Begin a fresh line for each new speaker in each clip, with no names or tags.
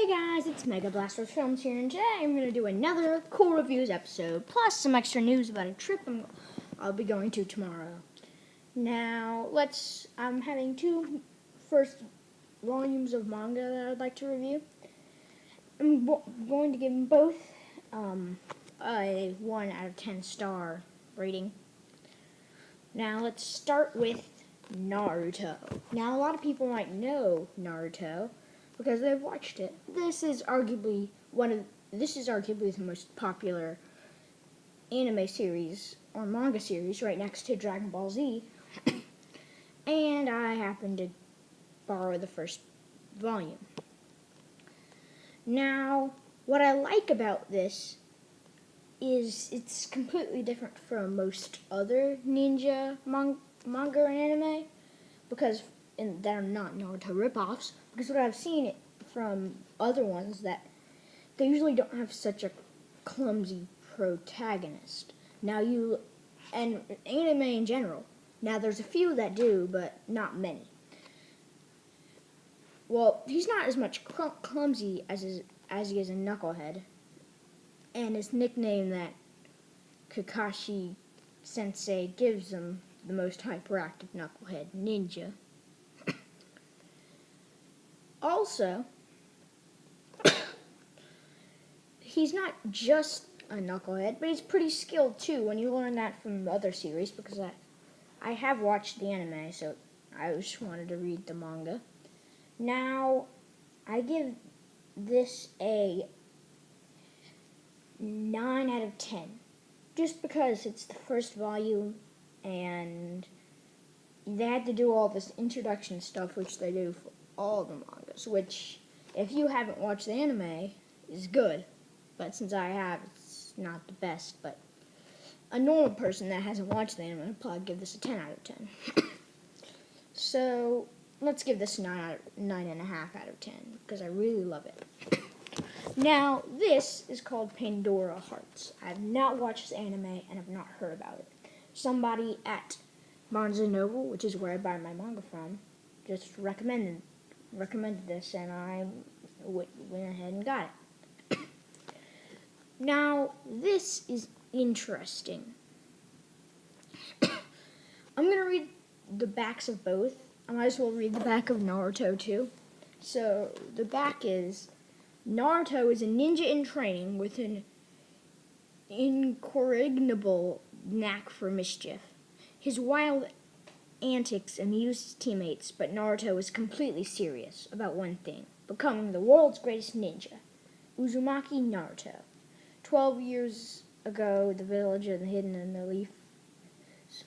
Hey guys, it's Mega Blasters Films here, and today I'm going to do another Cool Reviews episode, plus some extra news about a trip I'll be going to tomorrow. Now, I'm having two first volumes of manga that I'd like to review. I'm going to give them both a 1 out of 10 star rating. Now, let's start with Naruto. Now, a lot of people might know Naruto because they've watched it. This is arguably the most popular anime series or manga series, right next to Dragon Ball Z. And I happened to borrow the first volume. Now, what I like about this is it's completely different from most other ninja manga and anime that are not Naruto ripoffs, because what I've seen from other ones that they usually don't have such a clumsy protagonist. And anime in general. Now there's a few that do, but not many. Well, he's not as much clumsy as he is a knucklehead, and his nickname that Kakashi Sensei gives him, the most hyperactive knucklehead ninja. Also, he's not just a knucklehead, but he's pretty skilled too when you learn that from the other series, because I have watched the anime, so I just wanted to read the manga. Now, I give this a 9 out of 10, just because it's the first volume, and they had to do all this introduction stuff, which they do for all the mangas, which, if you haven't watched the anime, is good. But since I have, it's not the best. But a normal person that hasn't watched the anime would probably give this a 10 out of 10. So, let's give this a 9.5 out of 10, because I really love it. Now, this is called Pandora Hearts. I have not watched this anime and have not heard about it. Somebody at Barnes & Noble, which is where I buy my manga from, just recommended this, and I went ahead and got it. Now, this is interesting. I'm going to read the backs of both. I might as well read the back of Naruto, too. So, the back is, Naruto is a ninja in training with an incorrigible knack for mischief. His wild antics amuse his teammates, but Naruto is completely serious about one thing: becoming the world's greatest ninja. Uzumaki Naruto. 12 years ago, the village of the Hidden in the Leaf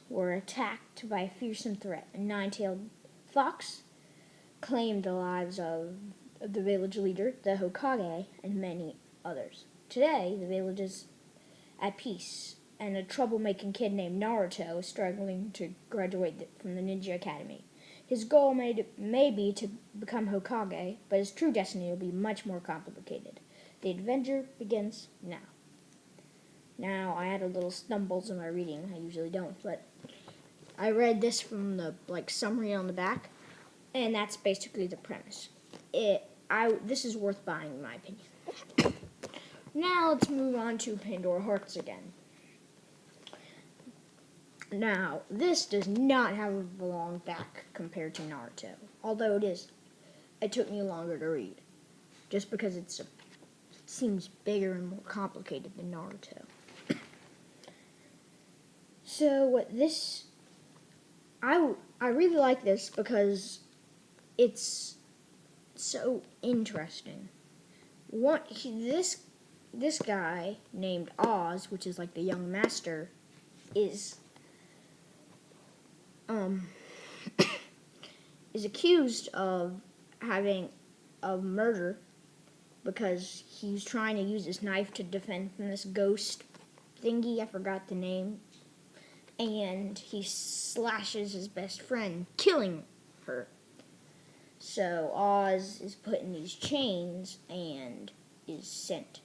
were attacked by a fearsome threat. A nine-tailed fox claimed the lives of the village leader, the Hokage, and many others. Today, the village is at peace, and a troublemaking kid named Naruto is struggling to graduate from the Ninja Academy. His goal may be to become Hokage, but his true destiny will be much more complicated. The adventure begins now. Now, I had a little stumbles in my reading. I usually don't, but I read this from the summary on the back, and that's basically the premise. This is worth buying, in my opinion. Now, let's move on to Pandora Hearts again. Now, this does not have a long back compared to Naruto, although it took me longer to read, just because it seems bigger and more complicated than Naruto. So, I really like this because it's so interesting. This guy named Oz, which is like the young master, is accused of murder because he's trying to use his knife to defend from this ghost thingy. I forgot the name. And he slashes his best friend, killing her. So Oz is put in these chains and is sent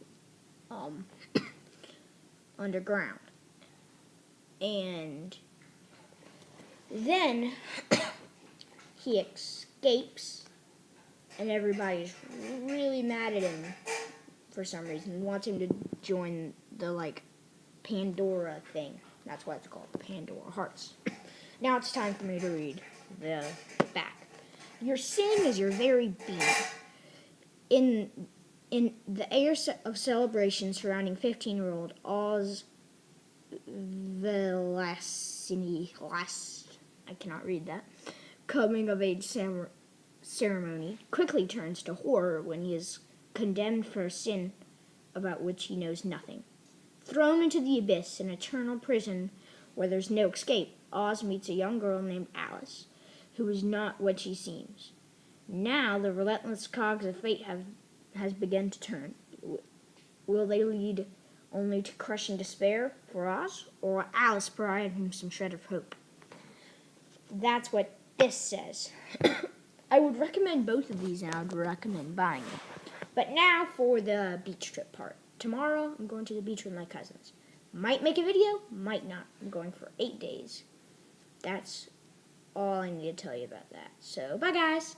underground. And then he escapes and everybody's really mad at him for some reason. Wants him to join the like Pandora thing. That's what it's called, Pandora Hearts. Now it's time for me to read the back. Your sin is your very being. In the air of celebration surrounding 15-year-old Oz Velasini, I cannot read that, coming of age ceremony quickly turns to horror when he is condemned for a sin about which he knows nothing. Thrown into the abyss, an eternal prison where there's no escape, Oz meets a young girl named Alice, who is not what she seems. Now the relentless cogs of fate has begun to turn. Will they lead only to crushing despair for Oz, or will Alice provide him some shred of hope? That's what this says. I would recommend both of these, and I would recommend buying them. But now for the beach trip part. Tomorrow, I'm going to the beach with my cousins. Might make a video, might not. I'm going for 8 days. That's all I need to tell you about that. So, bye guys!